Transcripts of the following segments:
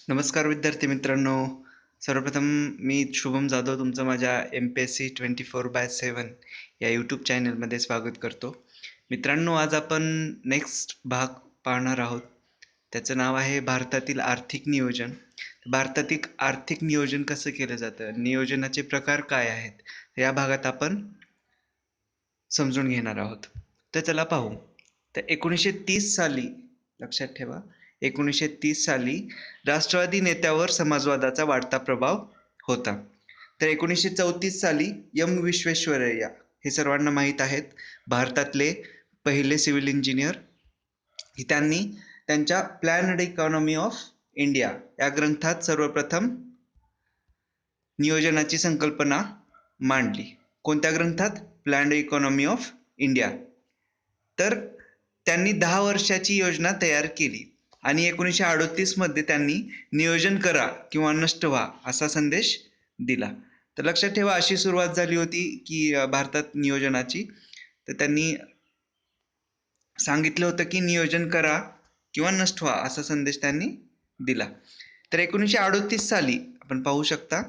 नमस्कार विद्यार्थी मित्रांनो. सर्वप्रथम मी शुभम जाधव तुमचं माझ्या MPSC 24/7 या यूट्यूब चॅनलमध्ये स्वागत करतो. मित्रांनो, आज आपण नेक्स्ट भाग पाहणार आहोत. त्याचं नाव आहे भारतातील आर्थिक नियोजन. भारतातील आर्थिक नियोजन कसं केलं जातं? नियोजनाचे प्रकार काय आहेत? या भागात आपण समजून घेणार आहोत. तर चला पाहू. तर 1930 साली लक्षात ठेवा, 1930 साली राष्ट्रवादी नेत्यावर समाजवादाचा वाढता प्रभाव होता. तर 1934 साली विश्वेश्वरय्या हे सर्वांना माहीत आहेत, भारतातले पहिले सिव्हिल इंजिनियर. त्यांनी त्यांच्या प्लॅन्ड इकॉनॉमी ऑफ इंडिया या ग्रंथात सर्वप्रथम नियोजनाची संकल्पना मांडली. कोणत्या ग्रंथात? Planned economy of India. तर त्यांनी 10 वर्षाची योजना तयार केली आणि 1938 मध्ये त्यांनी नियोजन करा किंवा नष्ट व्हा असा संदेश दिला. तर लक्षात ठेवा, अशी सुरुवात झाली होती की भारतात नियोजनाची. तर त्यांनी सांगितलं होतं की नियोजन करा किंवा नष्ट व्हा असा संदेश त्यांनी दिला. तर 1938 साली आपण पाहू शकता,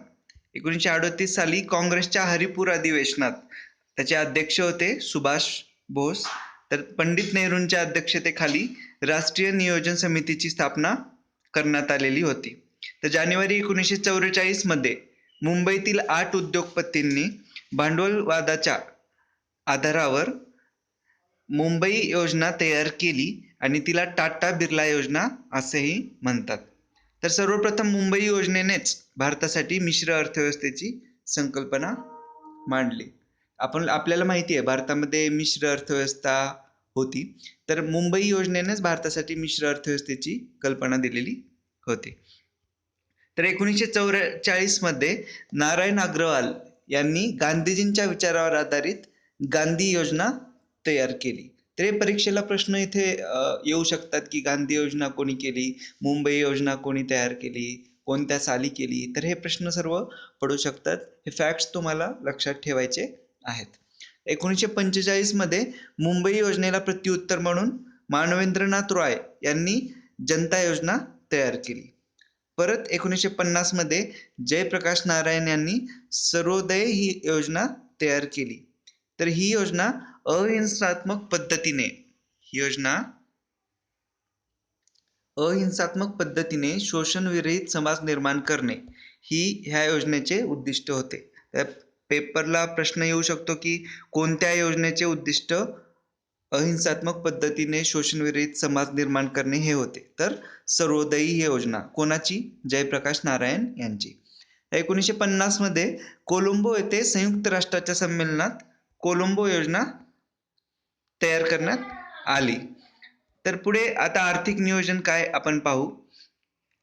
1938 साली काँग्रेसच्या हरिपूर अधिवेशनात त्याचे अध्यक्ष होते सुभाष बोस. तर पंडित नेहरूंच्या अध्यक्षतेखाली राष्ट्रीय नियोजन समितीची स्थापना करण्यात आलेली होती. तर जानेवारी 1944 मध्ये मुंबईतील 8 उद्योगपतींनी भांडवलवादाच्या आधारावर मुंबई योजना तयार केली आणि तिला टाटा बिर्ला योजना असेही म्हणतात. तर सर्वप्रथम मुंबई योजनेनेच भारतासाठी मिश्र अर्थव्यवस्थेची संकल्पना मांडली. आपल्याला माहिती आहे भारतामध्ये मिश्र अर्थव्यवस्था होती. तर मुंबई योजनेनेच भारतासाठी मिश्र अर्थव्यवस्थेची कल्पना दिलेली होती. तर 1944 मध्ये नारायण अग्रवाल यांनी गांधीजींच्या विचारावर आधारित गांधी योजना तयार केली. तर हे परीक्षेला प्रश्न इथे येऊ शकतात की गांधी योजना कोणी केली, मुंबई योजना कोणी तयार केली, कोणत्या साली केली. तर हे प्रश्न सर्व पडू शकतात. हे फॅक्ट्स तुम्हाला लक्षात ठेवायचे आहेत. 1945 मध्ये मुंबई योजनेला प्रत्युत्तर म्हणून मानवेंद्रनाथ रॉय यांनी जनता योजना तयार केली. परत 1950 मध्ये जयप्रकाश नारायण यांनी सर्वोदय ही योजना तयार केली. तर ही योजना अहिंसात्मक पद्धतीने शोषण विरहित समाज निर्माण करणे ही ह्या योजनेचे उद्दिष्ट होते. तर पेपरला प्रश्न येऊ शकतो की कोणत्या योजनेचे उद्दिष्ट अहिंसात्मक पद्धतीने शोषण विरहित समाज निर्माण करणे हे होते. तर सर्वोदयी योजना कोणाची? जयप्रकाश नारायण यांची. 1950 मध्ये कोलंबो येथे संयुक्त राष्ट्राच्या संमेलनात कोलंबो योजना तयार करण्यात आली. तर पुढे आता आर्थिक नियोजन काय आपण पाहू.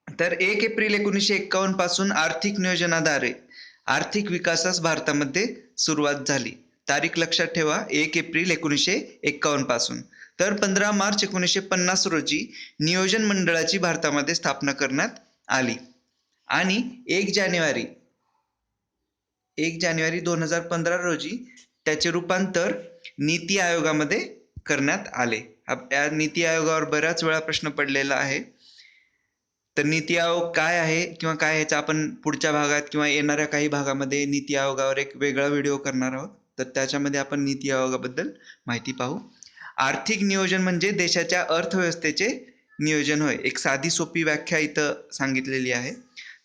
तर 1 एप्रिल 1951 पासून आर्थिक नियोजनाद्वारे आर्थिक विकासास भारतामध्ये सुरुवात झाली. तारीख लक्षात ठेवा, 1 एप्रिल 1951 पासून. तर 15 मार्च 1950 रोजी नियोजन मंडळाची भारतामध्ये स्थापना करण्यात आली आणि 1 जानेवारी 2015 रोजी त्याचे रूपांतर नीती आयोगामध्ये करण्यात आले. या नीती आयोगावर बऱ्याच वेळा प्रश्न पडलेला आहे. तर नीती आयोग काय आहे किंवा काय, ह्याचा आपण पुढच्या भागात किंवा येणाऱ्या काही भागामध्ये नीती आयोगावर एक वेगळा व्हिडिओ करणार आहोत. तर त्याच्यामध्ये आपण नीती आयोगाबद्दल माहिती पाहू. आर्थिक नियोजन म्हणजे देशाच्या अर्थव्यवस्थेचे नियोजन होय. एक साधी सोपी व्याख्या इथं सांगितलेली आहे.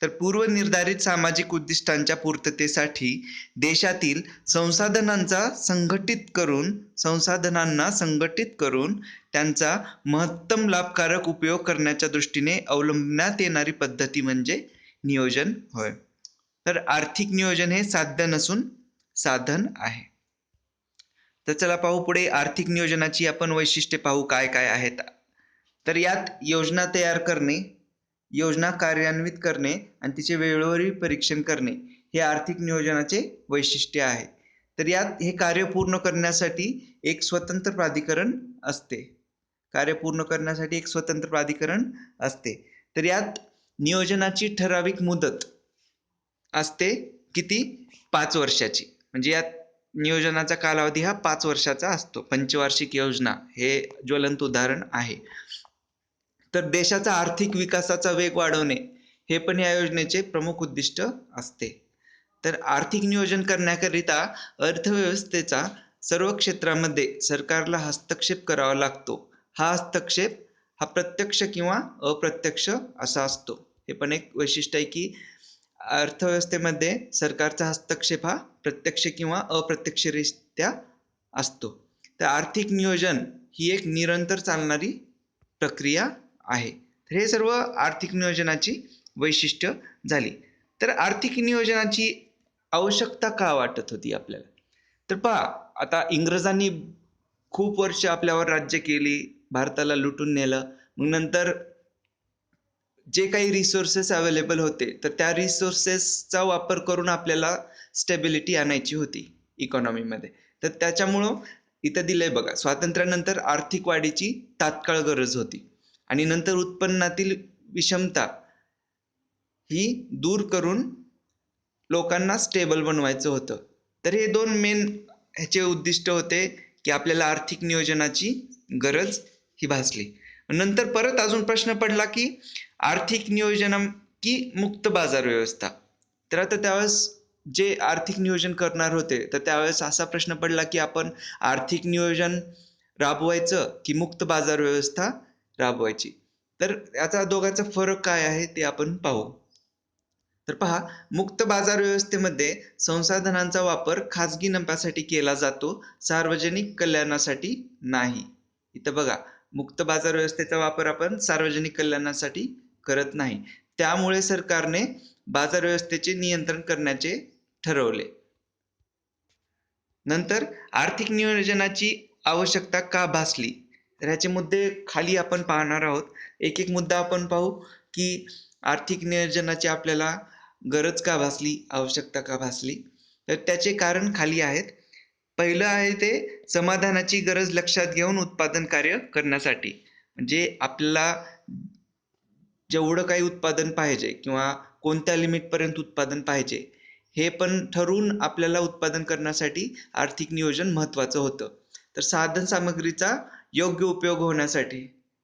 तर पूर्वनिर्धारित सामाजिक उद्दिष्टांच्या पूर्ततेसाठी देशातील संसाधनांना संघटित करून त्यांचा महत्तम लाभकारक उपयोग करण्याच्या दृष्टीने अवलंबण्यात येणारी पद्धती म्हणजे नियोजन होय. तर आर्थिक नियोजन हे साध्य नसून साधन आहे. तर चला पाहू पुढे आर्थिक नियोजनाची आपण वैशिष्ट्ये पाहू काय काय आहेत. तर यात योजना तयार करणे, योजना कार्यान्वित करणे आणि तिचे वेळोवेळी परीक्षण करणे हे आर्थिक नियोजनाचे वैशिष्ट्य आहे. तर यात हे कार्य पूर्ण करण्यासाठी एक स्वतंत्र प्राधिकरण असते. तर यात नियोजनाची ठराविक मुदत असते किती? 5 वर्षाची. म्हणजे यात नियोजनाचा कालावधी हा 5 वर्षाचा असतो. पंचवार्षिक योजना हे ज्वलंत उदाहरण आहे. तर देशाचा आर्थिक विकासाचा वेग वाढवणे हे पण या योजनेचे प्रमुख उद्दिष्ट असते. तर आर्थिक नियोजन करण्याकरिता अर्थव्यवस्थेचा सर्व क्षेत्रामध्ये सरकारला हस्तक्षेप करावा लागतो. हा हस्तक्षेप हा प्रत्यक्ष किंवा अप्रत्यक्ष असा असतो. हे पण एक वैशिष्ट्य आहे की अर्थव्यवस्थेमध्ये सरकारचा हस्तक्षेप हा प्रत्यक्ष किंवा अप्रत्यक्षरित्या असतो. तर आर्थिक नियोजन ही एक निरंतर चालणारी प्रक्रिया आहे. तर हे सर्व आर्थिक नियोजनाची वैशिष्ट्य झाली. तर आर्थिक नियोजनाची आवश्यकता का वाटत होती आपल्याला? तर पहा, आता इंग्रजांनी खूप वर्ष आपल्यावर राज्य केली, भारताला लुटून नेलं. मग नंतर जे काही रिसोर्सेस अवेलेबल होते, तर त्या रिसोर्सेसचा वापर करून आपल्याला स्टेबिलिटी आणायची होती इकॉनॉमीमध्ये. तर त्याच्यामुळं इथं दिलंय बघा, स्वातंत्र्यानंतर आर्थिक वाढीची तात्काळ गरज होती आणि नंतर उत्पन्नातील विषमता ही दूर करून लोकांना स्टेबल बनवायचं होतं. तर हे दोन मेन ह्याचे उद्दिष्ट होते की आपल्याला आर्थिक नियोजनाची गरज ही भासली. नंतर परत अजून प्रश्न पडला की आर्थिक नियोजन की मुक्त बाजार व्यवस्था. तर आता त्यावेळेस जे आर्थिक नियोजन करणार होते, तर त्यावेळेस असा प्रश्न पडला की आपण आर्थिक नियोजन राबवायचं की मुक्त बाजार व्यवस्था राबवायची. तर याचा दोघांचा फरक काय आहे ते आपण पाहू. तर पहा, मुक्त बाजार व्यवस्थेमध्ये संसाधनांचा वापर खाजगी नफ्यासाठी केला जातो, सार्वजनिक कल्याणासाठी नाही. इथं बघा, मुक्त बाजार व्यवस्थेचा वापर आपण सार्वजनिक कल्याणासाठी करत नाही. त्यामुळे सरकारने बाजार व्यवस्थेचे नियंत्रण करण्याचे ठरवले. नंतर आर्थिक नियोजनाची आवश्यकता का भासली? तर ह्याचे मुद्दे खाली आपण पाहणार आहोत. एक एक मुद्दा आपण पाहू की आर्थिक नियोजनाची आपल्याला गरज का भासली, आवश्यकता का भासली. तर त्याचे कारण खाली आहेत. पहिलं आहे ते समाधानाची गरज लक्षात घेऊन उत्पादन कार्य करण्यासाठी. म्हणजे आपल्याला जेवढं काही उत्पादन पाहिजे किंवा कोणत्या लिमिटपर्यंत उत्पादन पाहिजे, हे पण ठरवून आपल्याला उत्पादन करण्यासाठी आर्थिक नियोजन महत्त्वाचं होतं. तर साधन सामग्रीचा योग्य उपयोग होण्यासाठी,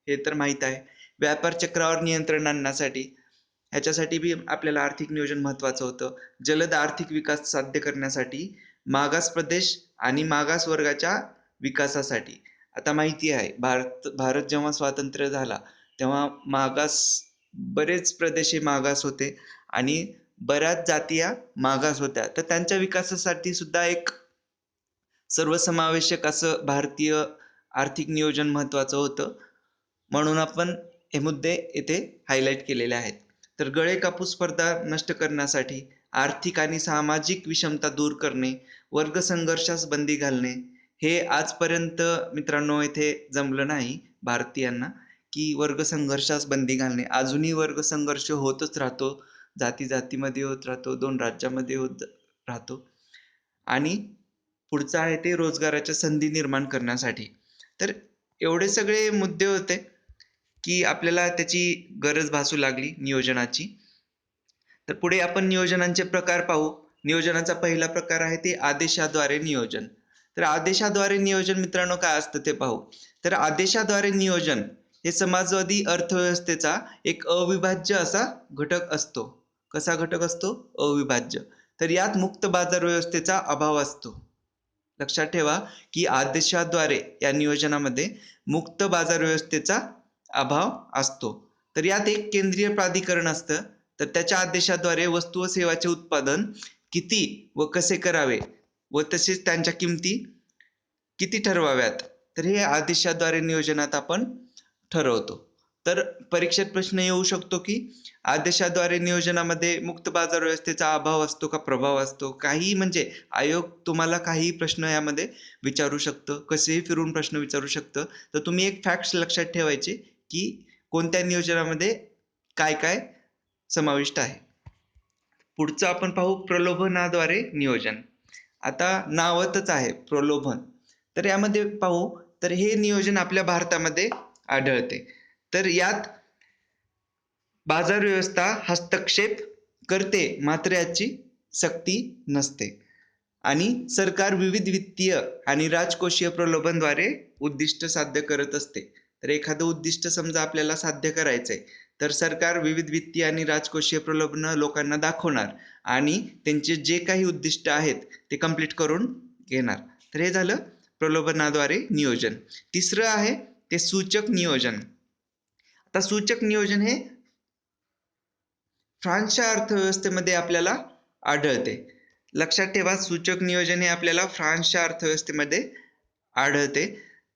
हे तर माहीत आहे. व्यापार चक्रावर नियंत्रण आणण्यासाठी, ह्याच्यासाठी बी आपल्याला आर्थिक नियोजन महत्त्वाचं होतं. जलद आर्थिक विकास साध्य करण्यासाठी, मागास प्रदेश आणि मागास वर्गाच्या विकासासाठी. आता माहिती आहे, भारत जेव्हा स्वातंत्र्य झाला, तेव्हा बरेच प्रदेश हे मागास होते आणि बऱ्याच जाती या मागास होत्या. तर त्यांच्या विकासासाठी सुद्धा एक सर्वसमावेशक असं भारतीय आर्थिक नियोजन महत्त्वाचं होतं. म्हणून आपण हे मुद्दे येथे हायलाइट केलेले आहेत. तर गळे कापूस स्पर्धा नष्ट करण्यासाठी, आर्थिक आणि सामाजिक विषमता दूर करणे, वर्ग संघर्षास बंदी घालणे, हे आजपर्यंत मित्रांनो इथे जमलं नाही भारतीयांना की वर्ग संघर्षास बंदी घालणे. अजूनही वर्ग संघर्ष होतच राहतो. जाती-जातीमध्ये होत राहतो, 2 राज्यामध्ये होत राहतो. आणि पुढचं आहे ते रोजगाराच्या संधी निर्माण करण्यासाठी. तर एवढे सगळे मुद्दे होते की आपल्याला त्याची गरज भासू लागली नियोजनाची. तर पुढे आपण नियोजनांचे प्रकार पाहू. नियोजनाचा पहिला प्रकार आहे ते आदेशाद्वारे नियोजन. तर आदेशाद्वारे नियोजन मित्रांनो काय असतं ते पाहू. तर आदेशाद्वारे नियोजन हे समाजवादी अर्थव्यवस्थेचा एक अविभाज्य असा घटक असतो. कसा घटक असतो? अविभाज्य. तर यात मुक्त बाजार व्यवस्थेचा अभाव असतो. लक्षात ठेवा की आदेशाद्वारे या नियोजनामध्ये मुक्त बाजार व्यवस्थेचा अभाव असतो. तर यात एक केंद्रीय प्राधिकरण असतं. तर त्याच्या आदेशाद्वारे वस्तू व सेवाचे उत्पादन किती व कसे करावे व तसेच त्यांच्या किमती किती ठरवाव्यात, तर हे आदेशाद्वारे नियोजनात आपण ठरवतो. तर परीक्षेत प्रश्न येऊ शकतो की आदेशाद्वारे नियोजनामध्ये मुक्त बाजार व्यवस्थेचा अभाव असतो का प्रभाव असतो? काहीही म्हणजे आयोग तुम्हाला काहीही प्रश्न यामध्ये विचारू शकतं, कसेही फिरून प्रश्न विचारू शकतं. तर तुम्ही एक फॅक्ट्स लक्षात ठेवायचे की कोणत्या नियोजनामध्ये काय काय समाविष्ट आहे. पुढचं आपण पाहू प्रलोभनाद्वारे नियोजन. आता नावातच आहे प्रलोभन. तर यामध्ये पाहू, तर हे नियोजन आपल्या भारतामध्ये आढळते. तर यात बाजार व्यवस्था हस्तक्षेप करते, मात्र याची सक्ती नसते आणि सरकार विविध वित्तीय आणि राजकोषीय प्रलोभनद्वारे उद्दिष्ट साध्य करत असते. तर एखादं उद्दिष्ट समजा आपल्याला साध्य करायचंय, तर सरकार विविध वित्तीय आणि राजकोषीय प्रलोभन लोकांना दाखवणार आणि त्यांचे जे काही उद्दिष्ट आहेत ते कंप्लीट करून घेणार. तर हे झालं प्रलोभनाद्वारे नियोजन. तिसरं आहे ते सूचक नियोजन. आता सूचक नियोजन हे फ्रान्सच्या अर्थव्यवस्थेमध्ये आपल्याला आढळते. लक्षात ठेवा, सूचक नियोजन हे आपल्याला फ्रान्सच्या अर्थव्यवस्थेमध्ये आढळते.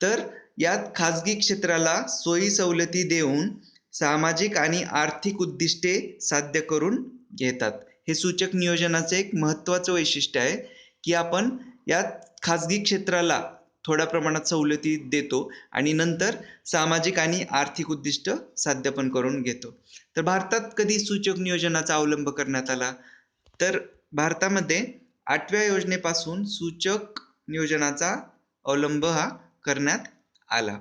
तर यात खाजगी क्षेत्राला सोयी सवलती देऊन सामाजिक आणि आर्थिक उद्दिष्टे साध्य करून घेतात. हे सूचक नियोजनाचे एक महत्त्वाचं वैशिष्ट्य आहे की आपण यात खाजगी क्षेत्राला थोड्या प्रमाणात सवलती देतो आणि नंतर सामाजिक आणि आर्थिक उद्दिष्ट साध्य पण करून घेतो. तर भारतात कधी सूचक नियोजनाचा अवलंब करण्यात आला? तर भारतामध्ये 8व्या योजनेपासून सूचक नियोजनाचा अवलंब हा करण्यात आला.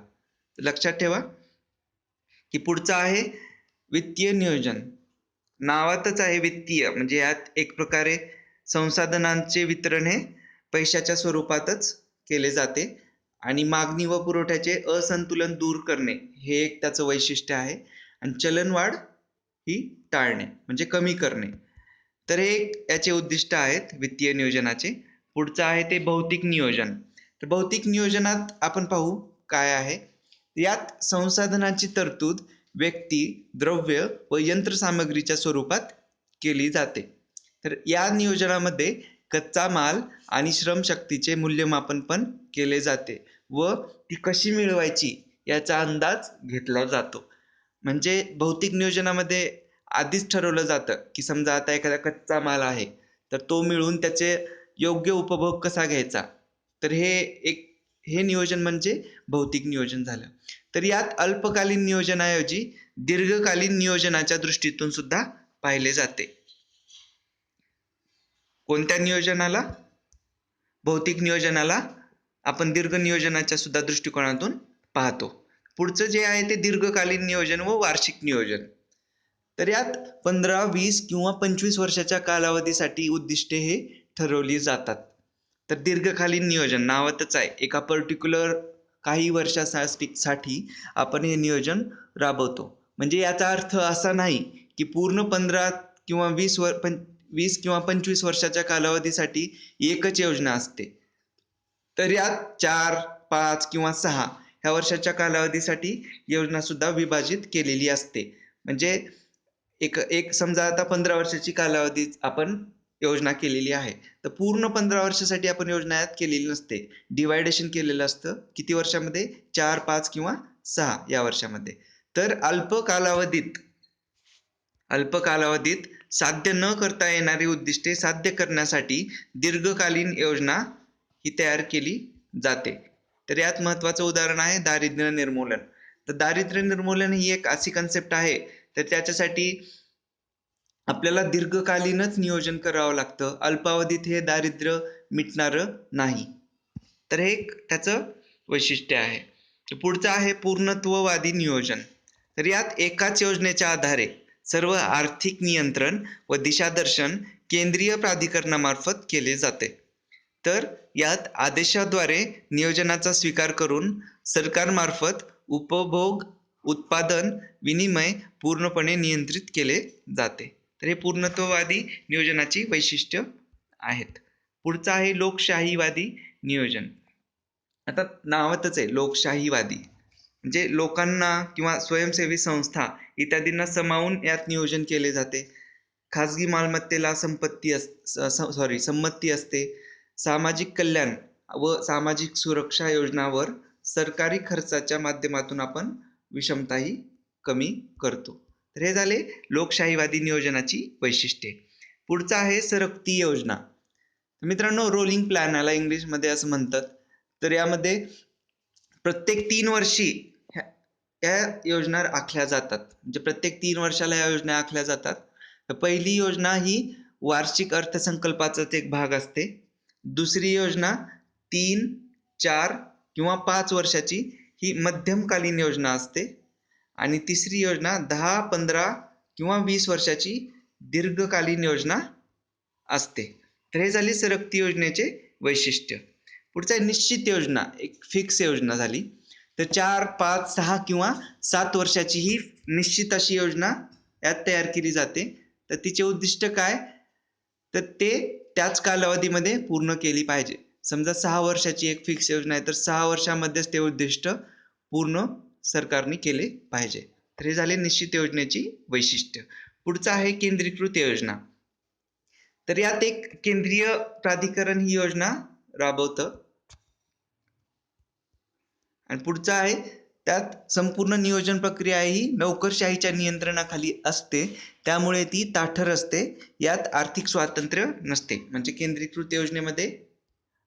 लक्षात ठेवा की पुढचं आहे वित्तीय नियोजन. नावातच आहे वित्तीय, म्हणजे यात एक प्रकारे संसाधनांचे वितरण हे पैशाच्या स्वरूपातच केले जाते आणि मागणी व पुरवठ्याचे असंतुलन दूर करणे हे एक त्याचं वैशिष्ट्य आहे आणि चलनवाढ ही टाळणे म्हणजे कमी करणे. तर हे याचे उद्दिष्ट आहेत वित्तीय नियोजनाचे. पुढचं आहे ते भौतिक नियोजन. तर भौतिक नियोजनात आपण पाहू काय आहे. यात संसाधनांची तरतूद व्यक्ती, द्रव्य व यंत्रसामग्रीच्या स्वरूपात केली जाते. तर या नियोजनामध्ये कच्चा माल आणि श्रमशक्तीचे मूल्यमापन पण केले जाते व ती कशी मिळवायची याचा अंदाज घेतला जातो. म्हणजे भौतिक नियोजनामध्ये आधीच ठरवलं जातं की समजा आता एखादा कच्चा माल आहे तर तो मिळून त्याचे योग्य उपभोग कसा घ्यायचा. तर हे नियोजन म्हणजे भौतिक नियोजन झालं. तर यात अल्पकालीन नियोजनाऐवजी दीर्घकालीन नियोजनाच्या दृष्टीतून सुद्धा पाहिले जाते. कोणत्या नियोजनाला? भौतिक नियोजनाला आपण दीर्घ नियोजनाच्या सुद्धा दृष्टिकोनातून पाहतो. पुढचं जे आहे ते दीर्घकालीन नियोजन व वार्षिक नियोजन. तर यात 15, 20 किंवा 25 वर्षाच्या कालावधीसाठी उद्दिष्टे हे ठरवली जातात. तर दीर्घकालीन नियोजन नावातच आहे, एका पर्टिक्युलर काही वर्षासाठी आपण हे नियोजन राबवतो. म्हणजे याचा अर्थ असा नाही की पूर्ण 15 किंवा 20 किंवा 25 वर्षाच्या कालावधीसाठी एकच योजना असते. तर यात 4, 5 किंवा 6 ह्या वर्षाच्या कालावधीसाठी योजना सुद्धा विभाजित केलेली असते. म्हणजे एक समजा आता 15 वर्षाची कालावधी आपण योजना केलेली आहे, तर पूर्ण 15 वर्षासाठी आपण योजना यात केलेली नसते. डिवायडेशन केलेलं असतं किती वर्षामध्ये? 4, 5 किंवा 6 या वर्षामध्ये. तर अल्प कालावधीत साध्य न करता येणारी उद्दिष्टे साध्य करण्यासाठी दीर्घकालीन योजना ही तयार केली जाते. तर यात महत्त्वाचं उदाहरण आहे दारिद्र्य निर्मूलन. तर दारिद्र्य निर्मूलन ही एक अशी कन्सेप्ट आहे, तर त्याच्यासाठी आपल्याला दीर्घकालीनच नियोजन करावं लागतं. अल्पावधीत हे दारिद्र्य मिटणारं नाही. तर हे एक त्याचं वैशिष्ट्य आहे. पुढचं आहे पूर्णत्ववादी नियोजन. तर यात एकाच योजनेच्या आधारे सर्व आर्थिक नियंत्रण व दिशादर्शन केंद्रीय प्राधिकरणामार्फत केले जाते. तर यात आदेशाद्वारे नियोजनाचा स्वीकार करून सरकारमार्फत उपभोग, उत्पादन, विनिमय पूर्णपणे नियंत्रित केले जाते. तर हे पूर्णत्ववादी नियोजनाची वैशिष्ट्य आहेत. पुढचं आहे लोकशाहीवादी नियोजन. आता नावातच आहे लोकशाहीवादी, म्हणजे लोकांना किंवा स्वयंसेवी संस्था इत्यादींना समावून यात नियोजन केले जाते. खाजगी मालमत्तेला संमती असते. सामाजिक कल्याण व सामाजिक सुरक्षा योजनावर सरकारी खर्चाच्या माध्यमातून आपण विषमताही कमी करतो. तर हे झाले लोकशाहीवादी नियोजनाची वैशिष्ट्ये. पुढचं आहे सरकती योजना. मित्रांनो, रोलिंग प्लॅन याला इंग्लिशमध्ये असं म्हणतात. तर यामध्ये प्रत्येक 3 वर्षी या योजना आखल्या जातात. म्हणजे प्रत्येक 3 वर्षाला या योजना आखल्या जातात. तर पहिली योजना ही वार्षिक अर्थसंकल्पाचाच एक भाग असते. दुसरी योजना 3, 4 किंवा 5 वर्षाची ही मध्यमकालीन योजना असते आणि तिसरी योजना 10, 15 किंवा 20 वर्षाची दीर्घकालीन योजना असते. तर हे झाली सरकती योजनेचे वैशिष्ट्य. पुढचं आहे निश्चित योजना, एक फिक्स योजना झाली. तर 4, 5, 6 किंवा 7 वर्षाची ही निश्चित अशी योजना यात तयार केली जाते. तर तिचे उद्दिष्ट काय, तर ते त्याच कालावधीमध्ये पूर्ण केली पाहिजे. समजा 6 वर्षाची एक फिक्स योजना आहे, तर 6 वर्षामध्येच ते उद्दिष्ट पूर्ण सरकारने केले पाहिजे. तर हे झाले निश्चित योजनेची वैशिष्ट्य. पुढचं आहे केंद्रीकृत योजना. तर यात एक केंद्रीय प्राधिकरण ही योजना राबवतं. आणि पुढचं आहे, त्यात संपूर्ण नियोजन प्रक्रिया ही नोकरशाहीच्या नियंत्रणाखाली असते, त्यामुळे ती ताठर असते. यात आर्थिक स्वातंत्र्य नसते. म्हणजे केंद्रीकृत योजनेमध्ये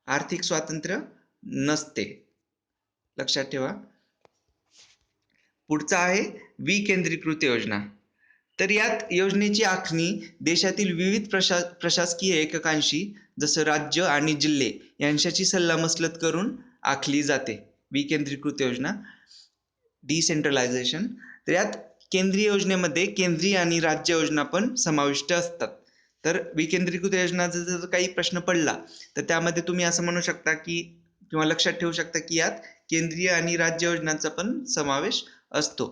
आर्थिक स्वातंत्र्य नसते, लक्षात ठेवा. पुढचा आहे विकेंद्रीकृत योजना. तर यात योजनेची आखणी देशातील विविध प्रशासकीय एककांशी जसं राज्य आणि जिल्हे यांच्याशी सल्लामसलत करून आखली जाते. विकेंद्रीकृत योजना, डिसेंट्रलायझेशन. तर यात केंद्रीय योजनेमध्ये केंद्रीय आणि राज्य योजना पण समाविष्ट असतात. तर विकेंद्रीकृत योजनाचा जर काही प्रश्न पडला तर त्यामध्ये तुम्ही असं म्हणू शकता की किंवा लक्षात ठेवू शकता की यात केंद्रीय आणि राज्य योजनांचा पण समावेश असतो.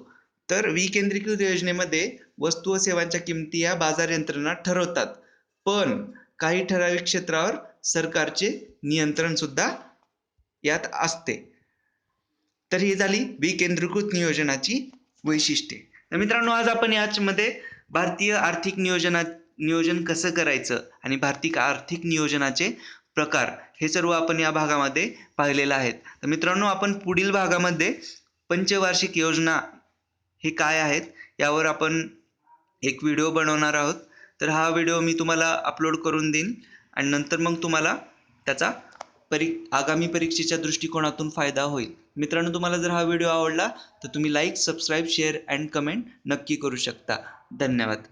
तर विकेंद्रीकृत योजनेमध्ये वस्तू व सेवांच्या किमती या बाजार यंत्रणा ठरवतात, पण काही ठराविक क्षेत्रावर सरकारचे नियंत्रण सुद्धा यात असते. तर ही झाली विकेंद्रीकृत नियोजनाची वैशिष्ट्ये. तर मित्रांनो, आज आपण यामध्ये भारतीय आर्थिक नियोजन कसं करायचं आणि भारतीय आर्थिक नियोजनाचे प्रकार हे सर्व आपण या भागामध्ये पाहिलेलं आहे. तर मित्रांनो, आपण पुढील भागामध्ये पंचवार्षिक योजना हे काय आहेत यावर आपण एक व्हिडिओ बनवणार आहोत. तर हा व्हिडिओ मी तुम्हाला अपलोड करून देईन आणि नंतर मग तुम्हाला त्याचा आगामी परीक्षेच्या दृष्टिकोनातून फायदा होईल. मित्रांनो, तुम्हाला जर हा व्हिडिओ आवडला तर तुम्ही like, subscribe, share and comment नक्की करू शकता. धन्यवाद.